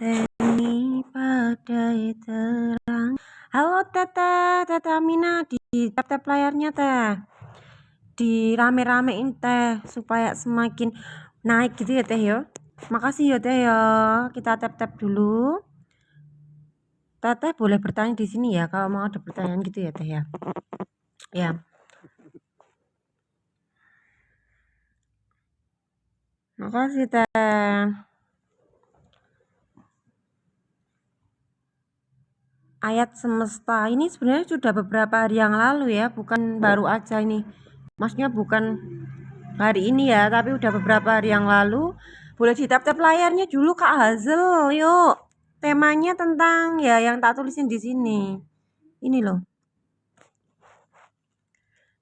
ngenteni badai terang. Halo Tete, Tete Amina, di tap-tap layarnya Teh. Di rame-ramein Teh supaya semakin naik gitu ya Teh ya. Makasih ya Teh ya. Kita tap-tap dulu. Teh boleh bertanya di sini ya kalau mau ada pertanyaan gitu ya Teh ya. Ya. Makasih Teh. Ayat semesta ini sebenarnya sudah beberapa hari yang lalu ya, bukan baru aja ini. Maksudnya bukan hari ini ya, tapi udah beberapa hari yang lalu. Boleh di tap-tap layarnya dulu Kak Hazel, yuk. Temanya tentang ya yang tak tulisin di sini. Ini loh.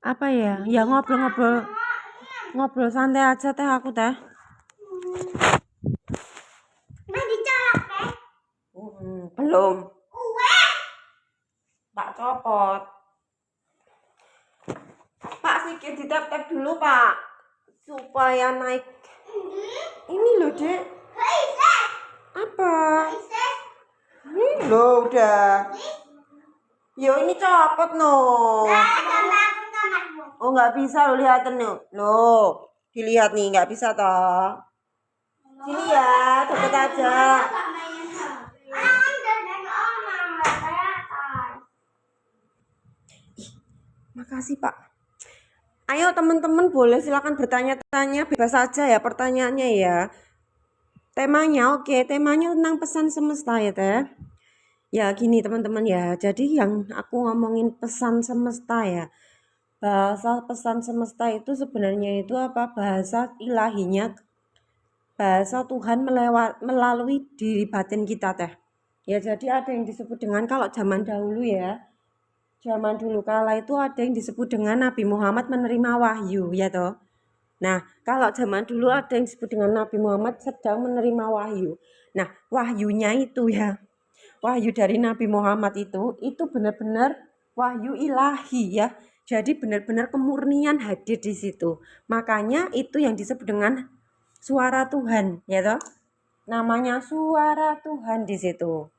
Apa ya? Ya ngobrol santai aja Teh aku Teh. Belum. Tak copot. Pak sikit di tap-tap dulu Pak, supaya naik. Ini loh Dek. Apa? Ini loh udah. Yo ini copot no. Oh nggak bisa lo lihatin nih. Loh, dilihat nih nggak bisa toh. Sini ya, deket aja. Makasih Pak. Ayo teman-teman boleh silakan bertanya-tanya, bebas saja ya pertanyaannya ya. Temanya oke, temanya tentang pesan semesta ya Teh. Ya gini teman-teman ya, jadi yang aku ngomongin pesan semesta ya. Bahasa pesan semesta itu sebenarnya itu apa? Bahasa ilahinya, bahasa Tuhan melalui diri batin kita Teh. Ya jadi ada yang disebut dengan kalau zaman dahulu ya, zaman dulu kala itu ada yang disebut dengan Nabi Muhammad menerima wahyu ya toh. Nah kalau zaman dulu ada yang disebut dengan Nabi Muhammad sedang menerima wahyu. Nah wahyunya itu ya, wahyu dari Nabi Muhammad itu benar-benar wahyu ilahi ya. Jadi benar-benar kemurnian hadir di situ. Makanya itu yang disebut dengan suara Tuhan ya toh. Namanya suara Tuhan di situ.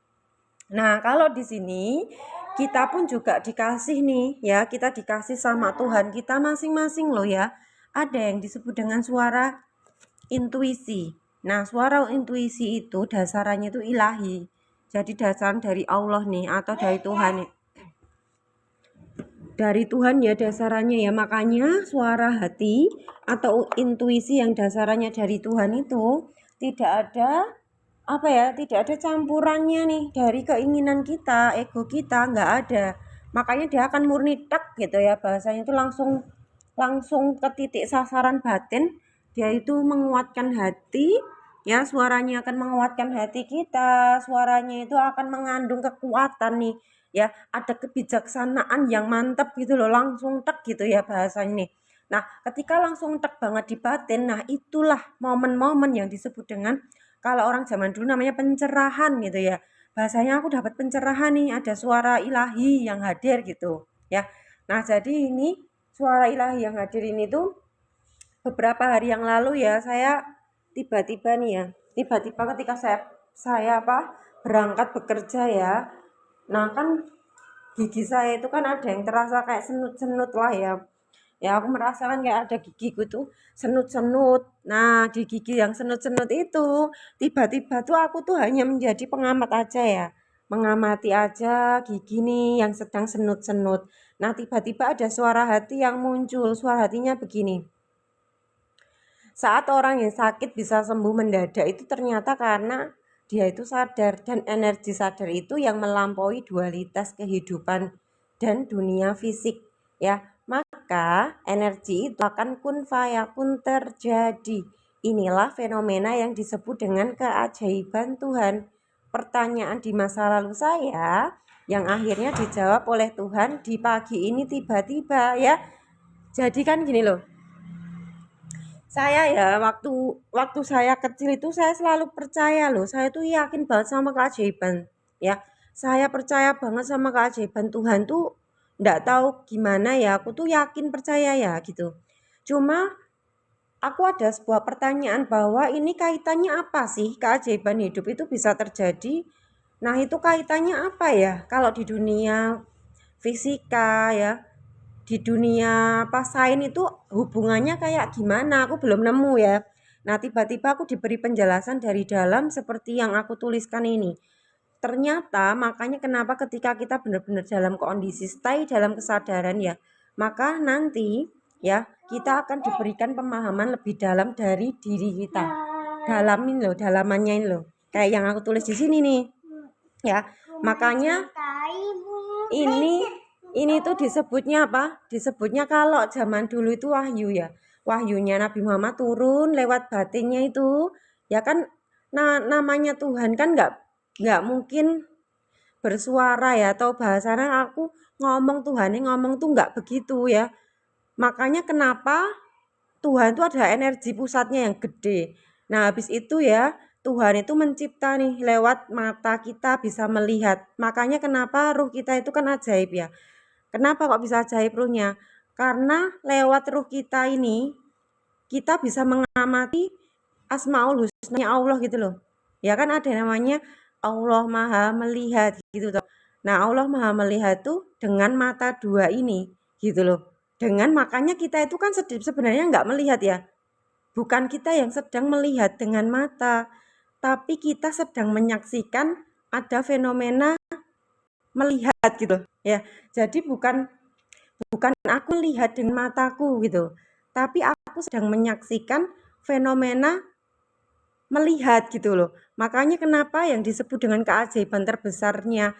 Nah, kalau di sini kita pun juga dikasih nih ya, kita dikasih sama Tuhan kita masing-masing loh ya. Ada yang disebut dengan suara intuisi. Nah, suara intuisi itu dasarannya itu ilahi. Jadi dasar dari Allah nih atau dari Tuhan nih. Dari Tuhan ya dasarannya ya, makanya suara hati atau intuisi yang dasarannya dari Tuhan itu tidak ada apa ya, tidak ada campurannya nih dari keinginan kita, ego kita nggak ada. Makanya dia akan murni tek gitu ya, bahasanya itu langsung ke titik sasaran batin. Dia itu menguatkan hati ya, suaranya akan menguatkan hati kita, suaranya itu akan mengandung kekuatan nih ya, ada kebijaksanaan yang mantap gitu loh, langsung tek gitu ya bahasanya nih. Nah ketika langsung tek banget di batin, nah itulah momen-momen yang disebut dengan kalau orang zaman dulu namanya pencerahan gitu ya. Bahasanya aku dapat pencerahan nih, ada suara ilahi yang hadir gitu ya. Nah jadi ini suara ilahi yang hadir ini tuh beberapa hari yang lalu ya, saya tiba-tiba nih ya, tiba-tiba ketika saya berangkat bekerja ya. Nah kan gigi saya itu kan ada yang terasa kayak senut-senut lah ya. Ya aku merasakan kayak ada gigiku tuh senut-senut. Nah di gigi yang senut-senut itu tiba-tiba tuh aku tuh hanya menjadi pengamat aja ya, mengamati aja gigi nih yang sedang senut-senut. Nah tiba-tiba ada suara hati yang muncul. Suara hatinya begini, saat orang yang sakit bisa sembuh mendadak itu ternyata karena dia itu sadar, dan energi sadar itu yang melampaui dualitas kehidupan dan dunia fisik ya. Maka energi itu akan kun fayakun terjadi. Inilah fenomena yang disebut dengan keajaiban Tuhan. Pertanyaan di masa lalu saya yang akhirnya dijawab oleh Tuhan di pagi ini tiba-tiba ya. Jadi kan gini loh, saya ya waktu saya kecil itu saya selalu percaya loh, saya tuh yakin banget sama keajaiban ya. Saya percaya banget sama keajaiban Tuhan tuh, nggak tahu gimana ya, aku tuh yakin percaya ya gitu. Cuma aku ada sebuah pertanyaan bahwa ini kaitannya apa sih keajaiban hidup itu bisa terjadi. Nah, itu kaitannya apa ya? Kalau di dunia fisika ya, di dunia apa sains itu hubungannya kayak gimana? Aku belum nemu ya. Nah, tiba-tiba aku diberi penjelasan dari dalam seperti yang aku tuliskan ini. Ternyata makanya kenapa ketika kita benar-benar dalam kondisi stay dalam kesadaran ya, maka nanti ya kita akan diberikan pemahaman lebih dalam dari diri kita. Dalamin loh, dalamannya ini loh. Kayak yang aku tulis di sini nih. Ya, makanya ini tuh disebutnya apa? Disebutnya kalau zaman dulu itu wahyu ya. Wahyunya Nabi Muhammad turun lewat batinnya itu. Ya kan namanya Tuhan kan nggak mungkin bersuara ya, atau bahasanya aku ngomong Tuhan ini ngomong tuh nggak begitu ya. Makanya kenapa Tuhan itu ada energi pusatnya yang gede. Nah, habis itu ya Tuhan itu mencipta nih lewat mata kita bisa melihat. Makanya kenapa ruh kita itu kan ajaib ya. Kenapa kok bisa ajaib ruhnya? Karena lewat ruh kita ini kita bisa mengamati Asmaul Husna Allah gitu loh. Ya kan ada namanya Allah Maha Melihat gitu loh. Nah, Allah Maha Melihat tuh dengan mata dua ini gitu loh. Dengan makanya kita itu kan sebenarnya nggak melihat ya. Bukan kita yang sedang melihat dengan mata, tapi kita sedang menyaksikan ada fenomena melihat gitu ya. Jadi bukan aku lihat dengan mataku gitu, tapi aku sedang menyaksikan fenomena melihat gitu loh. Makanya kenapa yang disebut dengan keajaiban terbesarnya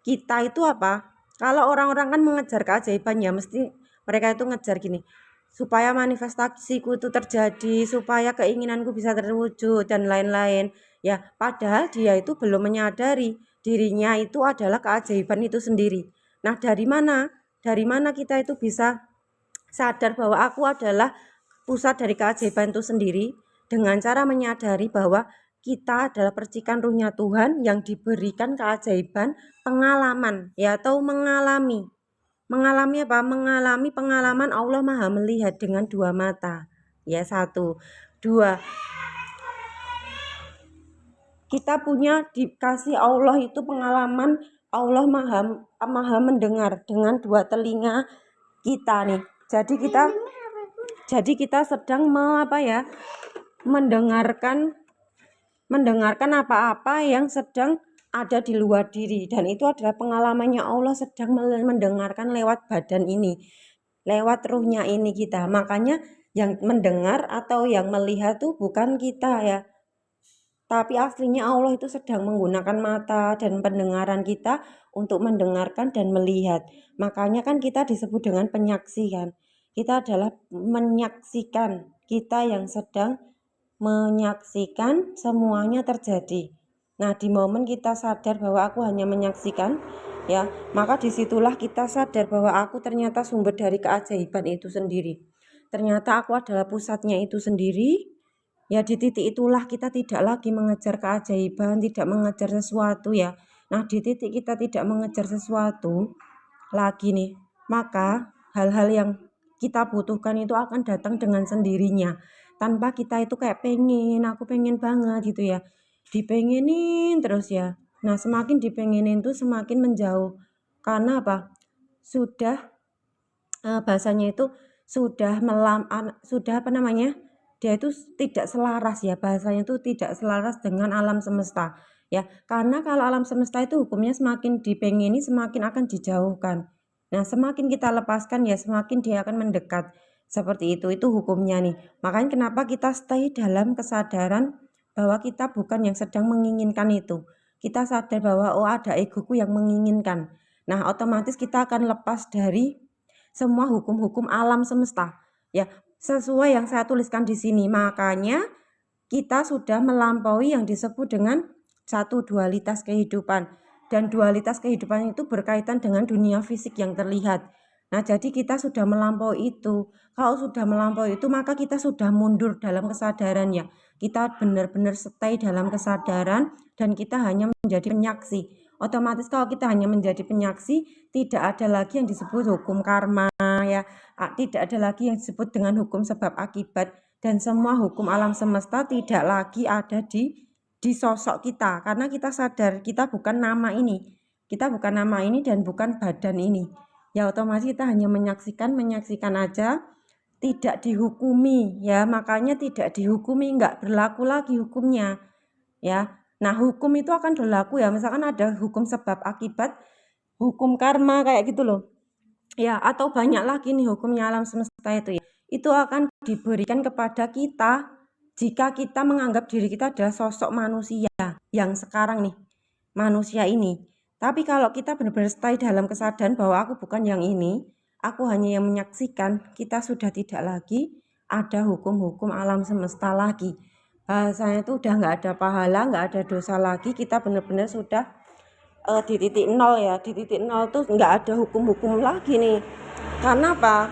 kita itu apa? Kalau orang-orang kan mengejar keajaiban ya mesti mereka itu ngejar gini, supaya manifestasiku itu terjadi, supaya keinginanku bisa terwujud dan lain-lain. Ya, padahal dia itu belum menyadari dirinya itu adalah keajaiban itu sendiri. Nah, dari mana? Dari mana kita itu bisa sadar bahwa aku adalah pusat dari keajaiban itu sendiri? Dengan cara menyadari bahwa kita adalah percikan ruhnya Tuhan yang diberikan keajaiban pengalaman ya, atau mengalami apa? Mengalami pengalaman Allah Maha Melihat dengan dua mata. Ya, satu. Dua, kita punya dikasih Allah itu pengalaman Allah Maha mendengar dengan dua telinga kita nih. Jadi kita sedang mendengarkan apa-apa yang sedang ada di luar diri, dan itu adalah pengalamannya Allah sedang mendengarkan lewat badan ini, lewat ruhnya ini kita. Makanya yang mendengar atau yang melihat tuh bukan kita ya, tapi aslinya Allah itu sedang menggunakan mata dan pendengaran kita untuk mendengarkan dan melihat. Makanya kan kita disebut dengan penyaksi kan. Kita adalah menyaksikan, kita yang sedang menyaksikan semuanya terjadi. Nah, di momen kita sadar bahwa aku hanya menyaksikan, ya, maka disitulah kita sadar bahwa aku ternyata sumber dari keajaiban itu sendiri. Ternyata aku adalah pusatnya itu sendiri. Ya, di titik itulah kita tidak lagi mengejar keajaiban, tidak mengejar sesuatu ya. Nah, di titik kita tidak mengejar sesuatu lagi nih, maka hal-hal yang kita butuhkan itu akan datang dengan sendirinya. Tanpa kita itu kayak aku pengen banget gitu ya. Dipengenin terus ya. Nah, semakin dipengenin tuh semakin menjauh. Karena apa? Sudah bahasanya itu sudah dia itu tidak selaras ya, bahasanya itu tidak selaras dengan alam semesta ya. Karena kalau alam semesta itu hukumnya semakin dipengini semakin akan dijauhkan. Nah, semakin kita lepaskan ya semakin dia akan mendekat. Seperti itu hukumnya nih. Makanya kenapa kita stay dalam kesadaran bahwa kita bukan yang sedang menginginkan itu. Kita sadar bahwa ada egoku yang menginginkan. Nah, otomatis kita akan lepas dari semua hukum-hukum alam semesta ya, sesuai yang saya tuliskan di sini. Makanya kita sudah melampaui yang disebut dengan satu dualitas kehidupan, dan dualitas kehidupan itu berkaitan dengan dunia fisik yang terlihat. Nah, jadi kita sudah melampaui itu. Kalau sudah melampaui itu maka kita sudah mundur dalam kesadaran ya. Kita benar-benar stay dalam kesadaran dan kita hanya menjadi penyaksi. Otomatis kalau kita hanya menjadi penyaksi, tidak ada lagi yang disebut hukum karma ya, tidak ada lagi yang disebut dengan hukum sebab akibat. Dan semua hukum alam semesta tidak lagi ada di sosok kita, karena kita sadar kita bukan nama ini. Kita bukan nama ini dan bukan badan ini. Ya otomatis kita hanya menyaksikan aja, tidak dihukumi ya, makanya tidak dihukumi, nggak berlaku lagi hukumnya ya. Nah hukum itu akan berlaku ya, misalkan ada hukum sebab akibat, hukum karma kayak gitu loh ya, atau banyak lagi nih hukumnya alam semesta itu ya, itu akan diberikan kepada kita jika kita menganggap diri kita adalah sosok manusia yang sekarang nih, manusia ini. Tapi kalau kita benar-benar stay dalam kesadaran bahwa aku bukan yang ini, aku hanya yang menyaksikan, kita sudah tidak lagi ada hukum-hukum alam semesta lagi. Bahasanya itu udah nggak ada pahala, nggak ada dosa lagi, kita benar-benar sudah di titik nol ya. Di titik nol tuh nggak ada hukum-hukum lagi nih. Karena apa?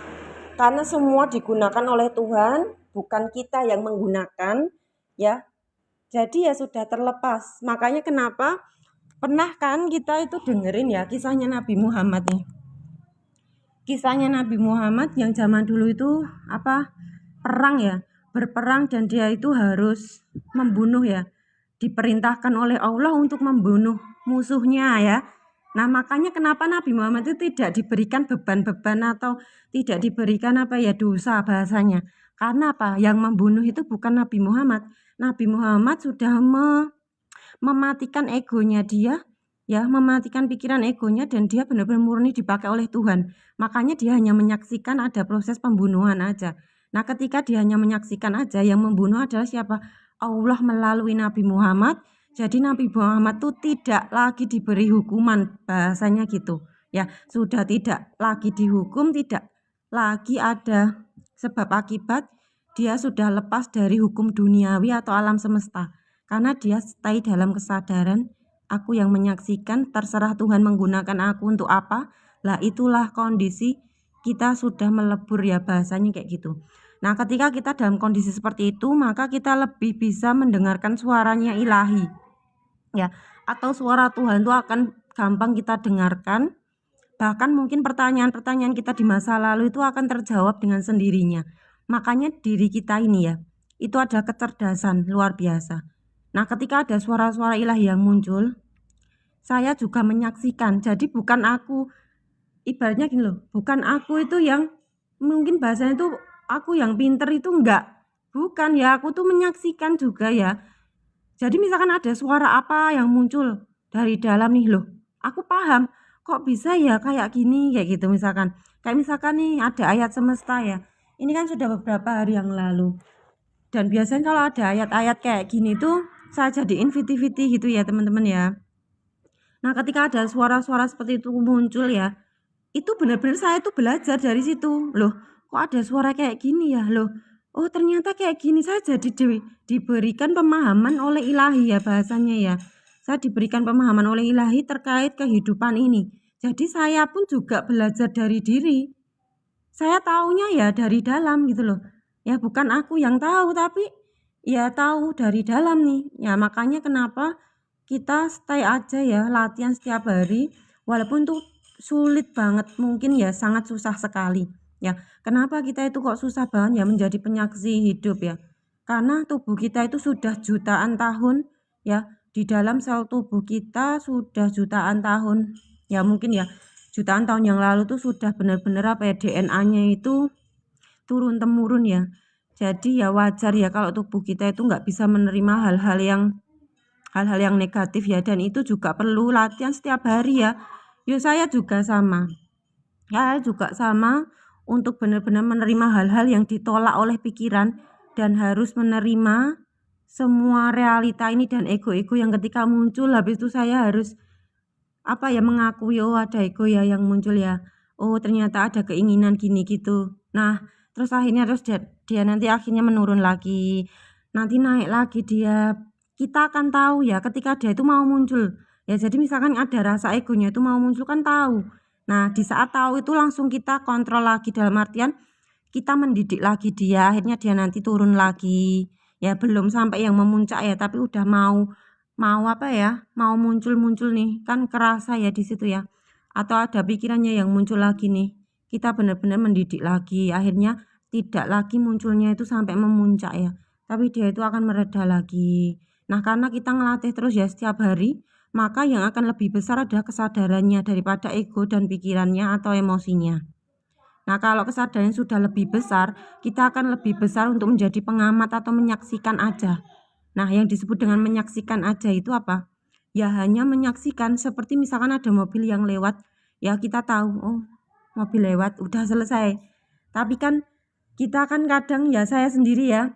Karena semua digunakan oleh Tuhan, bukan kita yang menggunakan ya. Jadi ya sudah terlepas. Makanya kenapa pernah kan kita itu dengerin ya kisahnya Nabi Muhammad nih. Kisahnya Nabi Muhammad yang zaman dulu itu apa? Perang ya, berperang dan dia itu harus membunuh ya. Diperintahkan oleh Allah untuk membunuh musuhnya ya. Nah makanya kenapa Nabi Muhammad itu tidak diberikan beban-beban atau tidak diberikan apa ya, dosa bahasanya. Karena apa? Yang membunuh itu bukan Nabi Muhammad. Nabi Muhammad sudah mematikan egonya dia ya, mematikan pikiran egonya, dan dia benar-benar murni dipakai oleh Tuhan. Makanya dia hanya menyaksikan ada proses pembunuhan aja. Nah ketika dia hanya menyaksikan aja, yang membunuh adalah siapa? Allah melalui Nabi Muhammad. Jadi Nabi Muhammad tuh tidak lagi diberi hukuman, bahasanya gitu ya, sudah tidak lagi dihukum, tidak lagi ada sebab akibat, dia sudah lepas dari hukum duniawi atau alam semesta, karena dia stay dalam kesadaran, aku yang menyaksikan, terserah Tuhan menggunakan aku untuk apa. Lah itulah kondisi kita sudah melebur ya, bahasanya kayak gitu. Nah ketika kita dalam kondisi seperti itu, maka kita lebih bisa mendengarkan suaranya ilahi ya, atau suara Tuhan itu akan gampang kita dengarkan. Bahkan mungkin pertanyaan-pertanyaan kita di masa lalu itu akan terjawab dengan sendirinya. Makanya diri kita ini ya, itu ada kecerdasan luar biasa. Nah ketika ada suara-suara ilahi yang muncul, saya juga menyaksikan. Jadi bukan aku, ibaratnya gini loh, bukan aku itu yang mungkin bahasanya itu aku yang pinter itu enggak. Bukan ya, aku tuh menyaksikan juga ya. Jadi misalkan ada suara apa yang muncul dari dalam nih loh, aku paham kok bisa ya kayak gini, kayak gitu misalkan. Kayak misalkan nih ada ayat semesta ya. Ini kan sudah beberapa hari yang lalu. Dan biasanya kalau ada ayat-ayat kayak gini tuh saya jadiin viti-viti gitu ya teman-teman ya. Nah ketika ada suara-suara seperti itu muncul ya, itu benar-benar saya tuh belajar dari situ. Loh kok ada suara kayak gini ya, loh oh ternyata kayak gini. Saya jadi diberikan pemahaman oleh ilahi ya, bahasanya ya. Saya diberikan pemahaman oleh ilahi terkait kehidupan ini. Jadi saya pun juga belajar dari diri. Saya taunya ya dari dalam gitu loh. Ya bukan aku yang tahu, tapi ya tahu dari dalam nih. Ya makanya kenapa kita stay aja ya, latihan setiap hari. Walaupun tuh sulit banget, mungkin ya sangat susah sekali. Ya, kenapa kita itu kok susah banget ya menjadi penyaksi hidup ya? Karena tubuh kita itu sudah jutaan tahun ya, di dalam sel tubuh kita sudah jutaan tahun. Ya mungkin ya jutaan tahun yang lalu tuh sudah benar-benar apa ya, DNA-nya itu turun temurun ya. Jadi ya wajar ya kalau tubuh kita itu nggak bisa menerima hal-hal yang negatif ya, dan itu juga perlu latihan setiap hari ya. Yo saya juga sama. Ya juga sama untuk benar-benar menerima hal-hal yang ditolak oleh pikiran, dan harus menerima semua realita ini dan ego-ego yang ketika muncul. Habis itu saya harus apa ya, mengakui oh ada ego ya yang muncul ya, oh ternyata ada keinginan gini gitu. Nah terus akhirnya dia nanti akhirnya menurun lagi, nanti naik lagi dia. Kita akan tahu ya ketika dia itu mau muncul ya. Jadi misalkan ada rasa egonya itu mau muncul kan tahu. Nah di saat tahu itu langsung kita kontrol lagi, dalam artian kita mendidik lagi dia, akhirnya dia nanti turun lagi ya. Belum sampai yang memuncak ya, tapi udah mau apa ya, mau muncul nih kan, kerasa ya di situ ya. Atau ada pikirannya yang muncul lagi nih, kita benar-benar mendidik lagi, akhirnya tidak lagi munculnya itu sampai memuncak ya, tapi dia itu akan mereda lagi. Nah, karena kita ngelatih terus ya setiap hari, maka yang akan lebih besar adalah kesadarannya daripada ego dan pikirannya atau emosinya. Nah, kalau kesadaran sudah lebih besar, kita akan lebih besar untuk menjadi pengamat atau menyaksikan aja. Nah, yang disebut dengan menyaksikan aja itu apa? Ya hanya menyaksikan, seperti misalkan ada mobil yang lewat, ya kita tahu, oh mobil lewat, udah selesai. Tapi kan kita kan kadang ya, saya sendiri ya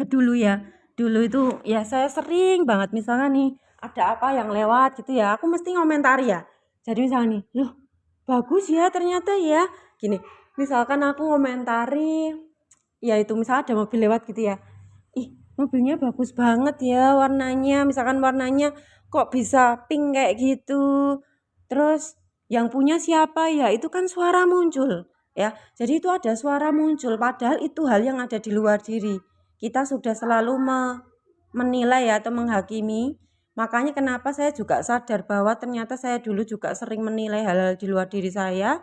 dulu itu ya saya sering banget misalkan nih ada apa yang lewat gitu ya, aku mesti ngomentari ya. Jadi misalnya nih, loh bagus ya ternyata ya, gini misalkan aku ngomentari ya, itu misalnya ada mobil lewat gitu ya, ih mobilnya bagus banget ya warnanya, misalkan warnanya kok bisa pink kayak gitu, terus yang punya siapa ya, itu kan suara muncul ya. Jadi itu ada suara muncul, padahal itu hal yang ada di luar diri. Kita sudah selalu menilai atau menghakimi. Makanya kenapa saya juga sadar bahwa ternyata saya dulu juga sering menilai hal-hal di luar diri saya.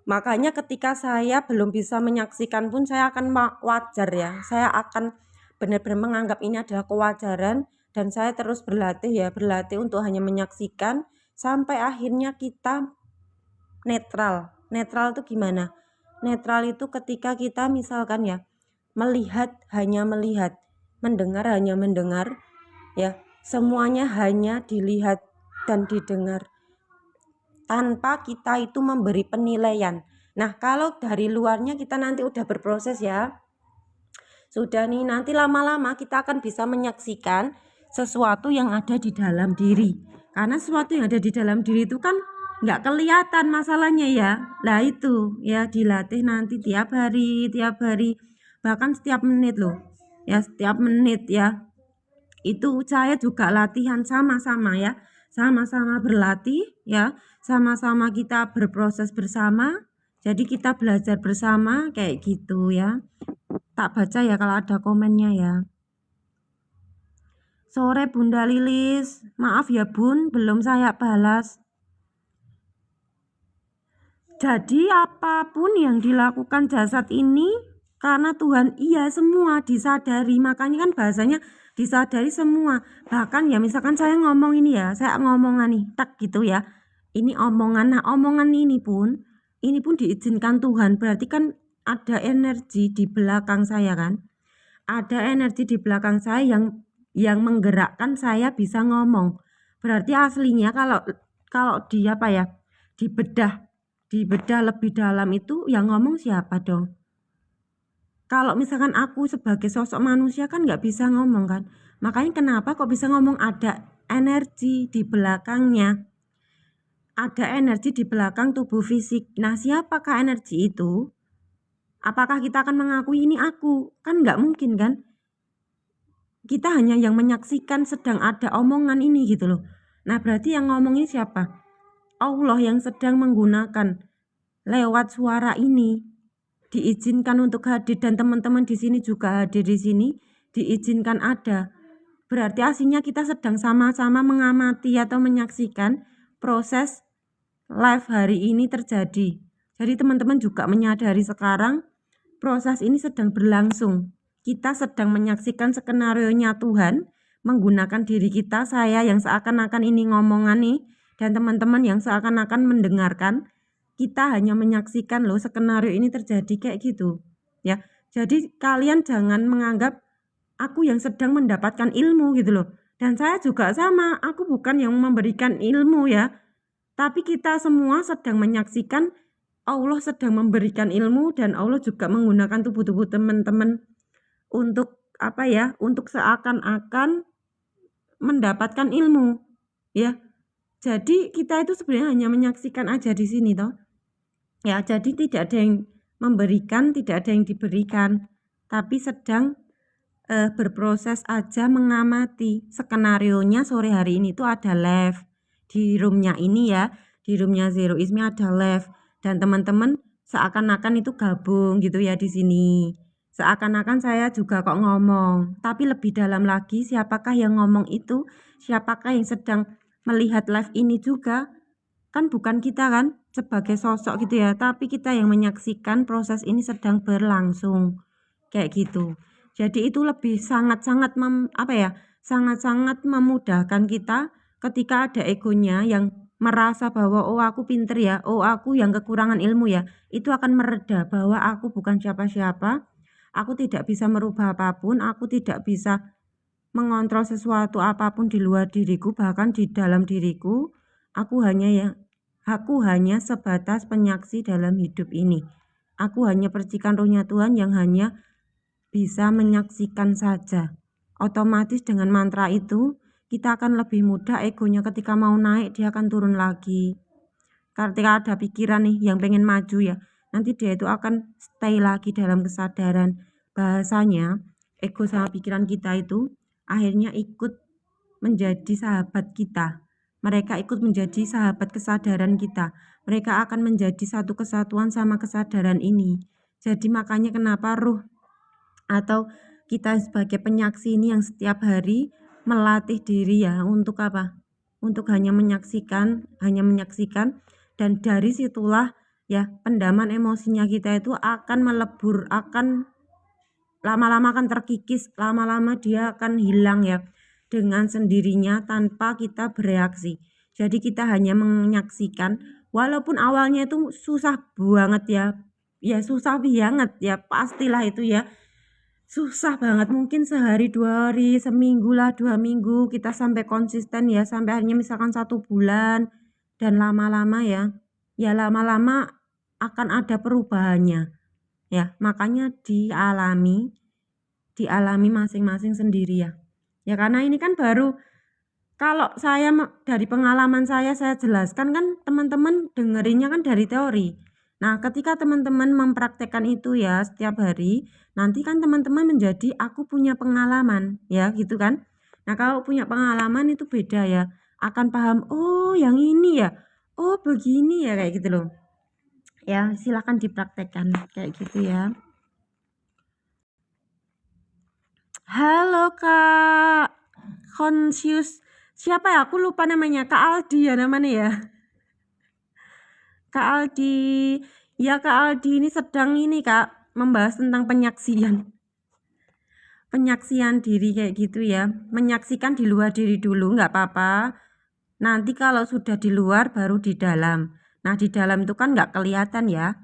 Makanya ketika saya belum bisa menyaksikan pun saya akan wajar ya. Saya akan benar-benar menganggap ini adalah kewajaran, dan saya terus berlatih untuk hanya menyaksikan sampai akhirnya kita netral. Netral itu gimana? Netral itu ketika kita misalkan ya melihat hanya melihat, mendengar hanya mendengar, ya semuanya hanya dilihat dan didengar tanpa kita itu memberi penilaian. Nah, kalau dari luarnya kita nanti udah berproses ya, sudah nih, nanti lama-lama kita akan bisa menyaksikan sesuatu yang ada di dalam diri. Karena sesuatu yang ada di dalam diri itu kan nggak kelihatan masalahnya ya. Nah itu ya dilatih nanti tiap hari, bahkan setiap menit loh. Ya setiap menit ya. Itu saya juga latihan sama-sama ya. Sama-sama berlatih ya. Sama-sama kita berproses bersama. Jadi kita belajar bersama kayak gitu ya. Tak baca ya kalau ada komennya ya. Sore Bunda Lilis, maaf ya Bun, belum saya balas. Jadi apapun yang dilakukan jasad ini karena Tuhan, iya semua disadari. Makanya kan bahasanya disadari semua. Bahkan ya misalkan saya ngomong ini ya, saya ngomongan nih, tak gitu ya. Ini omongan, nah omongan ini pun diizinkan Tuhan. Berarti kan ada energi di belakang saya kan. Ada energi di belakang saya yang menggerakkan saya bisa ngomong. Berarti aslinya kalau dia apa ya, dibedah lebih dalam itu yang ngomong siapa dong? Kalau misalkan aku sebagai sosok manusia kan nggak bisa ngomong kan. Makanya kenapa kok bisa ngomong, ada energi di belakangnya. Ada energi di belakang tubuh fisik. Nah, siapakah energi itu? Apakah kita akan mengakui ini aku? Kan nggak mungkin kan? Kita hanya yang menyaksikan sedang ada omongan ini gitu loh. Nah, berarti yang ngomongin siapa? Allah yang sedang menggunakan lewat suara ini diizinkan untuk hadir, dan teman-teman di sini juga hadir di sini, diizinkan ada. Berarti aslinya kita sedang sama-sama mengamati atau menyaksikan proses live hari ini terjadi. Jadi teman-teman juga menyadari sekarang proses ini sedang berlangsung. Kita sedang menyaksikan skenario-nya Tuhan menggunakan diri kita, saya yang seakan-akan ini ngomongan nih, dan teman-teman yang seakan-akan mendengarkan. Kita hanya menyaksikan loh skenario ini terjadi kayak gitu ya. Jadi kalian jangan menganggap aku yang sedang mendapatkan ilmu gitu loh. Dan saya juga sama, aku bukan yang memberikan ilmu ya. Tapi kita semua sedang menyaksikan Allah sedang memberikan ilmu, dan Allah juga menggunakan tubuh-tubuh teman-teman untuk apa ya? Untuk seakan-akan mendapatkan ilmu ya. Jadi kita itu sebenarnya hanya menyaksikan aja di sini toh. Ya, jadi tidak ada yang memberikan, tidak ada yang diberikan, tapi sedang berproses aja mengamati. Skenarionya sore hari ini tuh ada live di roomnya ini ya, di roomnya Zero Ismi ada live, dan teman-teman seakan-akan itu gabung gitu ya di sini. Seakan-akan saya juga kok ngomong, tapi lebih dalam lagi siapakah yang ngomong itu, siapakah yang sedang melihat live ini juga. kan bukan kita kan sebagai sosok gitu ya, tapi kita yang menyaksikan proses ini sedang berlangsung kayak gitu. Jadi itu lebih sangat-sangat sangat-sangat memudahkan kita ketika ada egonya yang merasa bahwa oh aku pinter ya, oh aku yang kekurangan ilmu ya, itu akan mereda bahwa aku bukan siapa-siapa, aku tidak bisa merubah apapun, aku tidak bisa mengontrol sesuatu apapun di luar diriku, bahkan di dalam diriku, aku hanya sebatas penyaksi dalam hidup ini. Aku hanya percikan rohnya Tuhan yang hanya bisa menyaksikan saja. Otomatis dengan mantra itu, kita akan lebih mudah egonya ketika mau naik, dia akan turun lagi. Ketika ada pikiran nih yang pengen maju ya, nanti dia itu akan stay lagi dalam kesadaran. Bahasanya, ego sama pikiran kita itu akhirnya ikut menjadi sahabat kita. Mereka ikut menjadi sahabat kesadaran kita. Mereka akan menjadi satu kesatuan sama kesadaran ini. Jadi makanya kenapa ruh atau kita sebagai penyaksi ini yang setiap hari melatih diri ya untuk apa? Untuk hanya menyaksikan, dan dari situlah ya pendaman emosinya kita itu akan melebur, akan lama-lama akan terkikis, lama-lama dia akan hilang ya dengan sendirinya tanpa kita bereaksi. Jadi kita hanya menyaksikan, walaupun awalnya itu susah banget ya susah banget ya, pastilah itu ya susah banget, mungkin sehari 2 hari, seminggu lah 2 minggu kita sampai konsisten ya, sampai akhirnya misalkan 1 bulan, dan lama-lama ya lama-lama akan ada perubahannya ya, makanya dialami masing-masing sendiri ya karena ini kan baru, kalau saya dari pengalaman saya jelaskan kan teman-teman dengerinnya kan dari teori. Nah ketika teman-teman mempraktekkan itu ya setiap hari, nanti kan teman-teman menjadi aku punya pengalaman ya gitu kan. Nah kalau punya pengalaman itu beda ya, akan paham oh yang ini ya, oh begini ya kayak gitu loh ya. Silahkan dipraktekkan kayak gitu ya. Halo Kak Conscious, siapa ya, aku lupa namanya, Kak Aldi ya namanya ya, Kak Aldi ya. Kak Aldi ini sedang ini Kak membahas tentang penyaksian diri kayak gitu ya, menyaksikan di luar diri dulu nggak apa-apa, nanti kalau sudah di luar baru di dalam. Nah di dalam itu kan nggak kelihatan ya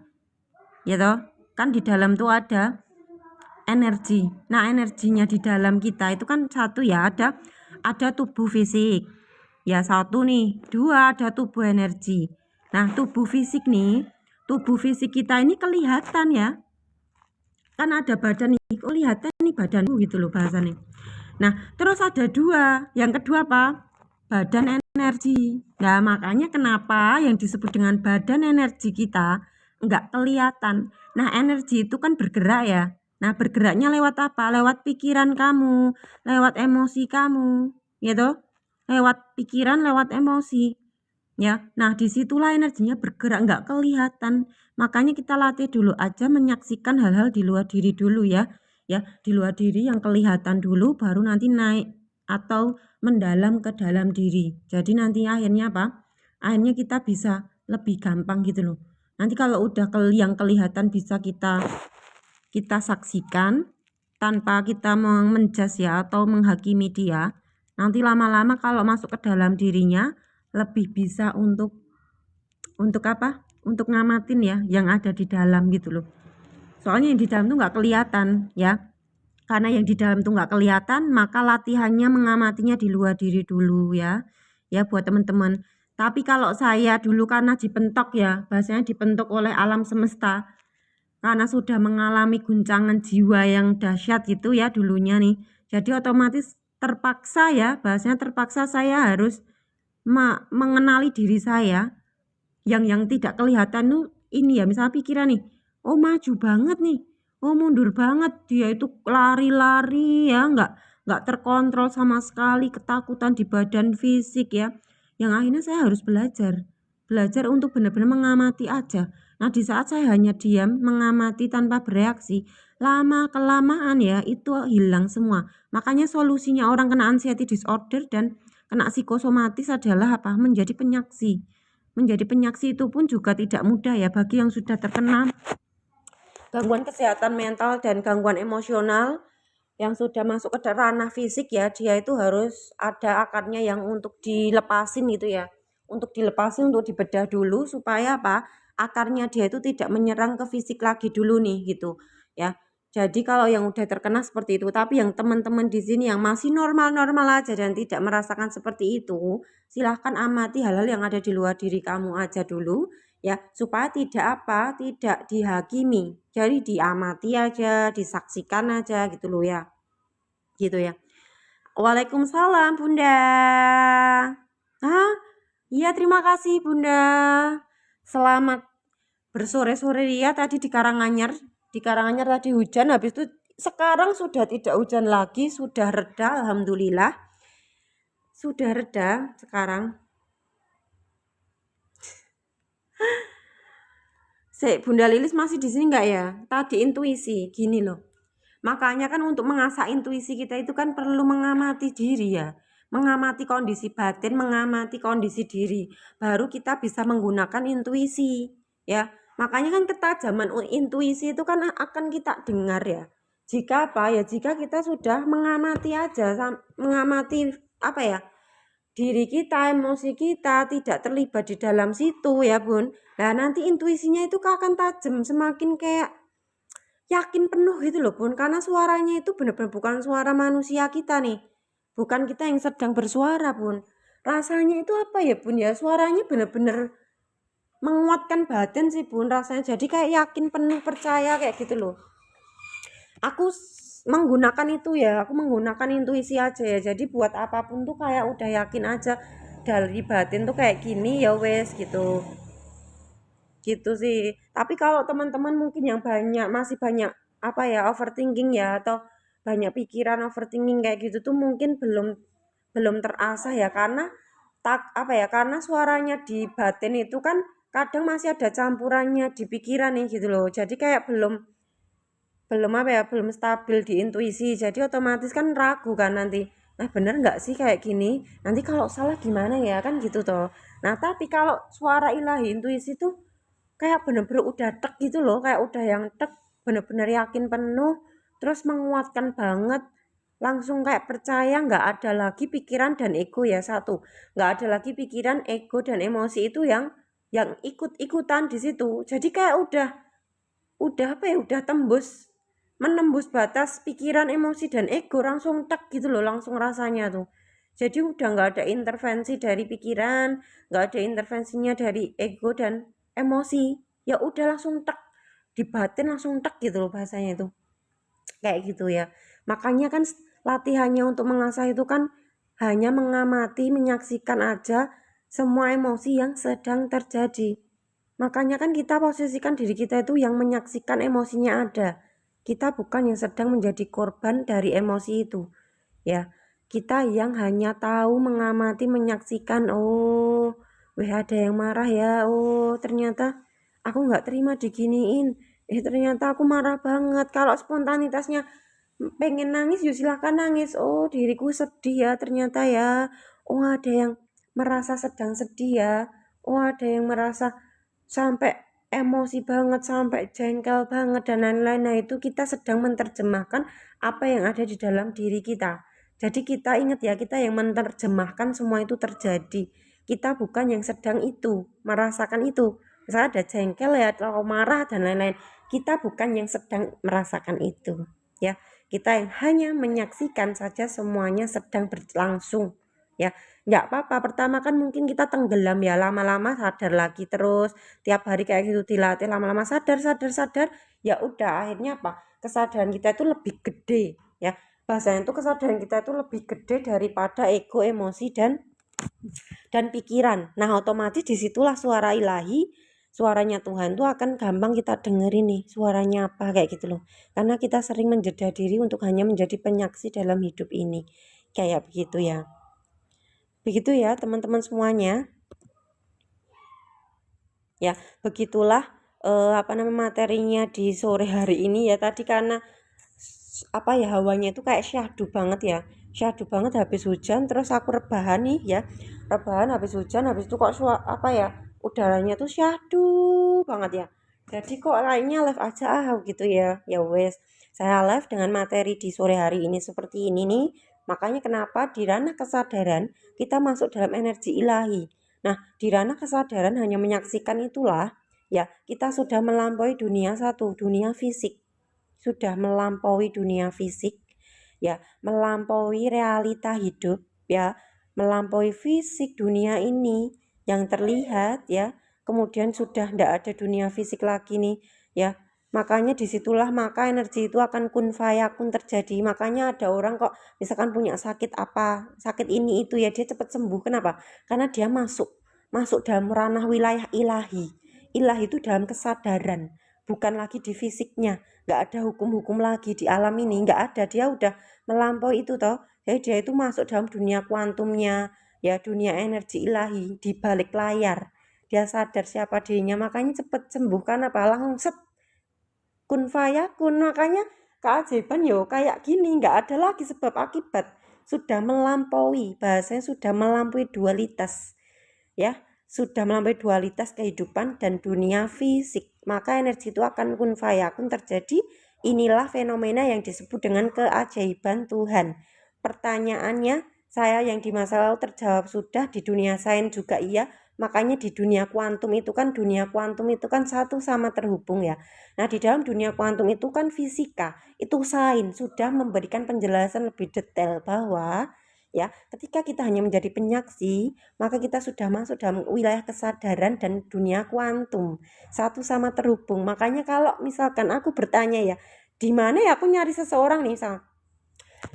toh, kan di dalam tuh ada energi. Nah energinya di dalam kita itu kan satu ya, ada tubuh fisik ya, satu nih, dua ada tubuh energi. Nah tubuh fisik kita ini kelihatan ya, kan ada badan nih, kelihatan nih badanku gitu loh bahasanya. Nah terus ada dua, yang kedua apa? Badan energi. Nah makanya kenapa yang disebut dengan badan energi kita enggak kelihatan. Nah energi itu kan bergerak ya. Nah bergeraknya lewat apa? Lewat pikiran kamu, lewat emosi kamu, gitu. Lewat pikiran, lewat emosi ya. Nah disitulah energinya bergerak, nggak kelihatan. Makanya kita latih dulu aja menyaksikan hal-hal di luar diri dulu ya di luar diri yang kelihatan dulu, baru nanti naik atau mendalam ke dalam diri. Jadi nanti akhirnya apa? Akhirnya kita bisa lebih gampang gitu loh. Nanti kalau udah yang kelihatan bisa kita saksikan tanpa kita menjas ya atau menghakimi dia. Nanti lama-lama kalau masuk ke dalam dirinya lebih bisa untuk apa? Untuk ngamatin ya yang ada di dalam gitu loh. Soalnya yang di dalam tuh nggak kelihatan ya. Karena yang di dalam tuh nggak kelihatan, maka latihannya mengamatinya di luar diri dulu ya. Ya buat teman-teman. Tapi kalau saya dulu karena dipentok ya, bahasanya dipentok oleh alam semesta. Karena sudah mengalami guncangan jiwa yang dahsyat gitu ya dulunya nih. Jadi otomatis terpaksa ya, bahasanya terpaksa saya harus mengenali diri saya yang tidak kelihatan tuh ini ya, misalnya pikiran nih, oh maju banget nih, oh mundur banget, dia itu lari-lari ya, nggak terkontrol sama sekali, ketakutan di badan fisik ya, yang akhirnya saya harus belajar untuk benar-benar mengamati aja. Nah di saat saya hanya diam mengamati tanpa bereaksi, lama kelamaan ya itu hilang semua. Makanya solusinya orang kena anxiety disorder dan kena psikosomatis adalah apa? Menjadi penyaksi. menjadi penyaksi itu pun juga tidak mudah ya bagi yang sudah terkena gangguan kesehatan mental dan gangguan emosional yang sudah masuk ke ranah fisik ya, dia itu harus ada akarnya yang untuk dilepasin gitu ya. Untuk dilepasin, untuk dibedah dulu supaya apa? Akarnya dia itu tidak menyerang ke fisik lagi dulu nih gitu ya. Jadi kalau yang udah terkena seperti itu, tapi yang teman-teman di sini yang masih normal-normal aja dan tidak merasakan seperti itu, silahkan amati hal-hal yang ada di luar diri kamu aja dulu ya, supaya tidak dihakimi. Jadi diamati aja, disaksikan aja gitu loh ya. Gitu ya. Waalaikumsalam Bunda. Hah? Iya terima kasih Bunda. Selamat bersore-sore ya tadi di Karanganyar. Di Karanganyar tadi hujan, habis itu sekarang sudah tidak hujan lagi, sudah reda alhamdulillah. Sudah reda sekarang. Bunda Lilis masih di sini enggak ya? Tadi intuisi gini loh. Makanya kan untuk mengasah intuisi kita itu kan perlu mengamati diri ya. Mengamati kondisi batin, mengamati kondisi diri. Baru kita bisa menggunakan intuisi ya. Makanya kan ketajaman intuisi itu kan akan kita dengar ya. Jika apa ya? Jika kita sudah mengamati aja, mengamati apa ya? Diri kita, emosi kita tidak terlibat di dalam situ ya Bun. Nah nanti intuisinya itu akan tajam, semakin kayak yakin penuh gitu loh Bun, karena suaranya itu benar-benar bukan suara manusia kita nih, bukan kita yang sedang bersuara Bun. Rasanya itu apa ya Bun ya, suaranya benar-benar menguatkan batin sih Bun rasanya, jadi kayak yakin penuh, percaya kayak gitu loh. Aku menggunakan itu ya, aku menggunakan intuisi aja ya, jadi buat apapun tuh kayak udah yakin aja dari batin tuh kayak gini ya wes gitu sih. Tapi kalau teman-teman mungkin yang masih banyak apa ya overthinking ya, atau banyak pikiran overthinking kayak gitu tuh mungkin belum terasah ya, karena karena suaranya di batin itu kan kadang masih ada campurannya di pikiran nih gitu loh. Jadi kayak belum belum stabil di intuisi, jadi otomatis kan ragu kan nanti, bener nggak sih kayak gini, nanti kalau salah gimana ya kan gitu toh. Nah tapi kalau suara ilahi intuisi tuh kayak bener-bener udah tek gitu loh, kayak udah yang tek, bener-bener yakin penuh, terus menguatkan banget, langsung kayak percaya, nggak ada lagi pikiran dan ego ya, satu nggak ada lagi pikiran, ego dan emosi itu yang ikut-ikutan di situ. Jadi kayak udah apa ya, udah menembus batas pikiran, emosi dan ego, langsung tek gitu loh, langsung rasanya tuh. Jadi udah nggak ada intervensi dari pikiran, nggak ada intervensinya dari ego dan emosi, ya udah langsung tek di batin, langsung tek gitu loh bahasanya itu kayak gitu ya. Makanya kan latihannya untuk mengasah itu kan hanya mengamati, menyaksikan aja semua emosi yang sedang terjadi. Makanya kan kita posisikan diri kita itu yang menyaksikan emosinya ada. Kita bukan yang sedang menjadi korban dari emosi itu. Ya, kita yang hanya tahu mengamati, menyaksikan, oh, ada yang marah ya, oh ternyata aku nggak terima diginiin, ternyata aku marah banget. Kalau spontanitasnya pengen nangis, yuk silahkan nangis, oh diriku sedih ya ternyata ya, oh ada yang merasa sedang sedih ya, oh ada yang merasa sampai emosi banget, sampai jengkel banget dan lain-lain. Nah itu kita sedang menerjemahkan apa yang ada di dalam diri kita. Jadi kita ingat ya, kita yang menerjemahkan semua itu terjadi. Kita bukan yang sedang itu merasakan itu. Misalnya ada jengkel ya, atau marah dan lain-lain. Kita bukan yang sedang merasakan itu. Ya, kita yang hanya menyaksikan saja semuanya sedang berlangsung. Ya, nggak apa-apa. Pertama kan mungkin kita tenggelam ya, lama-lama sadar lagi terus. Tiap hari kayak gitu dilatih, lama-lama sadar. Ya udah, akhirnya apa? Kesadaran kita itu lebih gede ya. Bahasanya itu kesadaran kita itu lebih gede daripada ego, emosi dan pikiran. Nah otomatis disitulah suara ilahi, suaranya Tuhan tuh akan gampang kita dengerin nih, suaranya apa kayak gitu loh. Karena kita sering menjeda diri untuk hanya menjadi penyaksi dalam hidup ini, kayak begitu ya. Begitu ya teman-teman semuanya. Ya begitulah materinya di sore hari ini ya. Tadi karena hawanya itu kayak syahdu banget ya, syahdu banget habis hujan, terus aku rebahan nih ya, rebahan habis hujan, habis itu kok udaranya tuh syahdu banget ya. Jadi kok kayaknya live aja gitu ya. Ya wes, saya live dengan materi di sore hari ini seperti ini nih. Makanya kenapa di ranah kesadaran kita masuk dalam energi ilahi. Nah, di ranah kesadaran hanya menyaksikan itulah ya, kita sudah melampaui dunia satu, dunia fisik. Sudah melampaui dunia fisik ya, melampaui realita hidup ya, melampaui fisik dunia ini yang terlihat ya, kemudian sudah tidak ada dunia fisik lagi nih ya. Makanya disitulah maka energi itu akan kun fayakun terjadi. Makanya ada orang kok misalkan punya sakit apa, sakit ini itu ya, dia cepat sembuh. Kenapa? Karena dia masuk dalam ranah wilayah ilahi. Ilahi itu dalam kesadaran, bukan lagi di fisiknya. Nggak ada hukum-hukum lagi di alam ini, nggak ada. Dia udah melampaui itu toh. Jadi dia itu masuk dalam dunia kuantumnya ya, dunia energi ilahi di balik layar. Dia sadar siapa dirinya, makanya cepat sembuh. Karena apa? Langsung kun fayakun. Makanya keajaiban yo kayak gini, nggak ada lagi sebab akibat, sudah melampaui, bahasanya sudah melampaui dualitas ya, sudah melampaui dualitas kehidupan dan dunia fisik. Maka energi itu akan kun fayakun terjadi. Inilah fenomena yang disebut dengan keajaiban Tuhan. Pertanyaannya, saya yang di masa lalu terjawab sudah, di dunia sains juga iya. Makanya di dunia kuantum itu kan, satu sama terhubung ya. Nah, di dalam dunia kuantum itu kan fisika, itu sains sudah memberikan penjelasan lebih detail bahwa ya, ketika kita hanya menjadi penyaksi, maka kita sudah masuk dalam wilayah kesadaran dan dunia kuantum, satu sama terhubung. Makanya kalau misalkan aku bertanya ya, di mana ya aku nyari seseorang nih, misal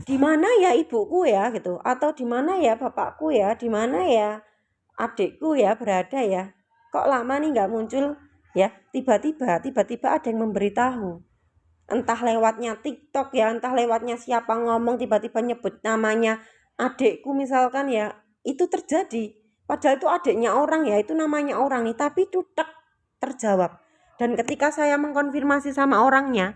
di mana ya ibuku ya gitu, atau di mana ya bapakku ya, di mana ya adikku ya berada ya, kok lama nih nggak muncul ya, tiba-tiba ada yang memberitahu, entah lewatnya TikTok ya, entah lewatnya siapa ngomong tiba-tiba nyebut namanya adikku misalkan ya, itu terjadi. Padahal itu adiknya orang ya, itu namanya orang nih, tapi itu terjawab. Dan ketika saya mengkonfirmasi sama orangnya,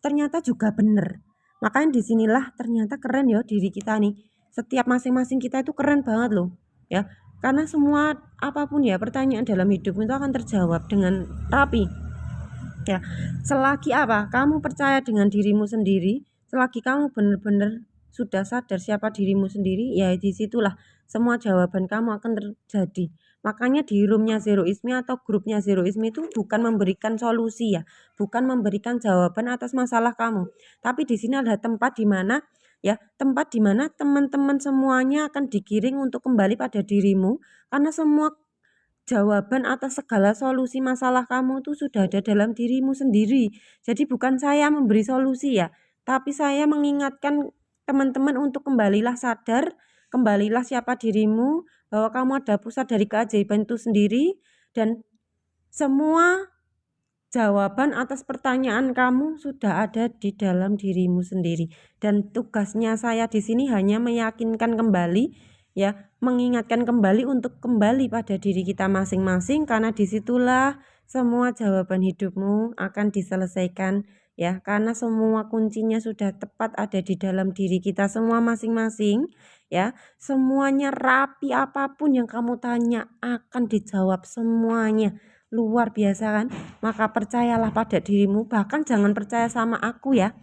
ternyata juga benar. Makanya disinilah ternyata keren ya diri kita nih. Setiap masing-masing kita itu keren banget loh ya. Karena semua apapun ya pertanyaan dalam hidup itu akan terjawab dengan rapi ya. Selagi apa? Kamu percaya dengan dirimu sendiri, selagi kamu benar-benar sudah sadar siapa dirimu sendiri, ya disitulah semua jawaban kamu akan terjadi. Makanya di roomnya Zeroisme atau grupnya Zeroisme itu bukan memberikan solusi ya, bukan memberikan jawaban atas masalah kamu, tapi di sini ada tempat di mana ya, tempat di mana teman-teman semuanya akan digiring untuk kembali pada dirimu, karena semua jawaban atas segala solusi masalah kamu tuh sudah ada dalam dirimu sendiri. Jadi bukan saya memberi solusi ya, tapi saya mengingatkan teman-teman untuk kembalilah sadar, kembalilah siapa dirimu, bahwa kamu ada pusat dari keajaiban itu sendiri, dan semua jawaban atas pertanyaan kamu sudah ada di dalam dirimu sendiri. Dan tugasnya saya di sini hanya meyakinkan kembali ya, mengingatkan kembali untuk kembali pada diri kita masing-masing, karena disitulah semua jawaban hidupmu akan diselesaikan ya, karena semua kuncinya sudah tepat ada di dalam diri kita semua masing-masing ya. Semuanya rapi, apapun yang kamu tanya akan dijawab semuanya. Luar biasa kan? Maka percayalah pada dirimu, bahkan jangan percaya sama aku ya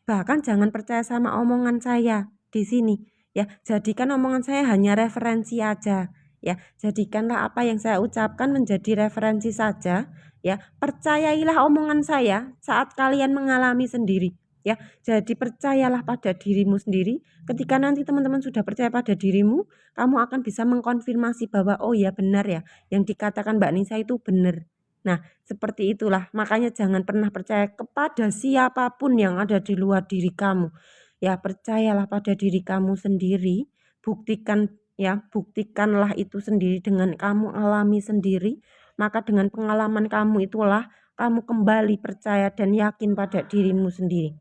bahkan jangan percaya sama omongan saya di sini ya. Jadikan omongan saya hanya referensi aja ya. Jadikanlah apa yang saya ucapkan menjadi referensi saja ya. Percayailah omongan saya saat kalian mengalami sendiri ya. Jadi percayalah pada dirimu sendiri. Ketika nanti teman-teman sudah percaya pada dirimu, kamu akan bisa mengkonfirmasi bahwa oh ya benar ya, yang dikatakan Mbak Nisa itu benar. Nah, seperti itulah. Makanya jangan pernah percaya kepada siapapun yang ada di luar diri kamu. Ya, percayalah pada diri kamu sendiri. Buktikanlah itu sendiri dengan kamu alami sendiri. Maka dengan pengalaman kamu itulah kamu kembali percaya dan yakin pada dirimu sendiri.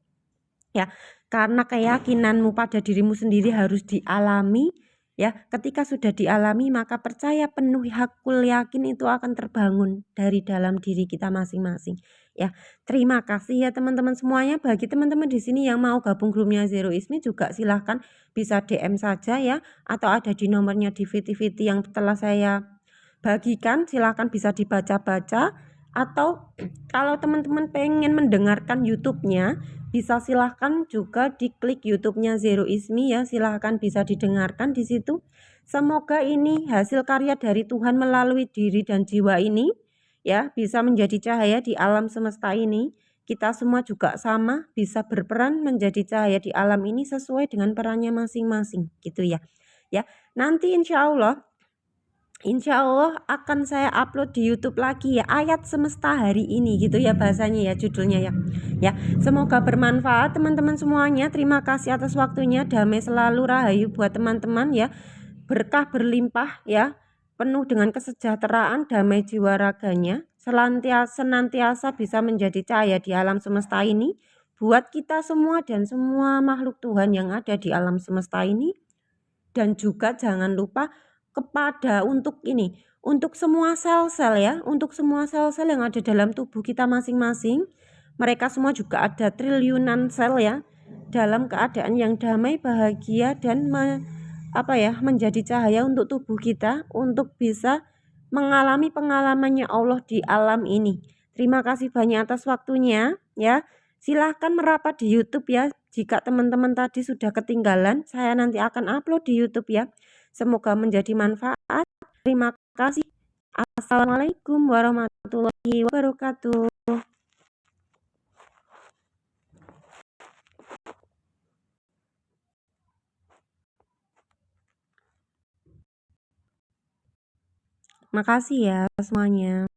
Ya, karena keyakinanmu pada dirimu sendiri harus dialami ya. Ketika sudah dialami, maka percaya penuh, hakul yakin itu akan terbangun dari dalam diri kita masing-masing ya. Terima kasih ya teman-teman semuanya. Bagi teman-teman di sini yang mau gabung grupnya Zeroisme juga silahkan bisa DM saja ya, atau ada di nomornya di VT-VT yang telah saya bagikan, silahkan bisa dibaca-baca, atau kalau teman-teman pengen mendengarkan YouTube-nya, bisa silahkan juga diklik YouTube-nya Zero Ismi ya, silahkan bisa didengarkan di situ. Semoga ini hasil karya dari Tuhan melalui diri dan jiwa ini ya bisa menjadi cahaya di alam semesta ini. Kita semua juga sama, bisa berperan menjadi cahaya di alam ini sesuai dengan perannya masing-masing gitu ya. Ya, nanti insya Allah akan saya upload di YouTube lagi ya, ayat semesta hari ini gitu ya bahasanya ya, judulnya ya. Ya, semoga bermanfaat teman-teman semuanya. Terima kasih atas waktunya. Damai selalu, rahayu buat teman-teman ya. Berkah berlimpah ya. Penuh dengan kesejahteraan, damai jiwa raganya. Senantiasa bisa menjadi cahaya di alam semesta ini buat kita semua dan semua makhluk Tuhan yang ada di alam semesta ini. Dan juga jangan lupa kepada untuk semua sel-sel ya, untuk semua sel-sel yang ada dalam tubuh kita masing-masing. Mereka semua juga ada triliunan sel ya, dalam keadaan yang damai, bahagia, dan menjadi cahaya untuk tubuh kita, untuk bisa mengalami pengalamannya Allah di alam ini. Terima kasih banyak atas waktunya ya. Silahkan merapat di YouTube ya. Jika teman-teman tadi sudah ketinggalan, saya nanti akan upload di YouTube ya. Semoga menjadi manfaat. Terima kasih. Assalamualaikum warahmatullahi wabarakatuh. Makasih ya semuanya.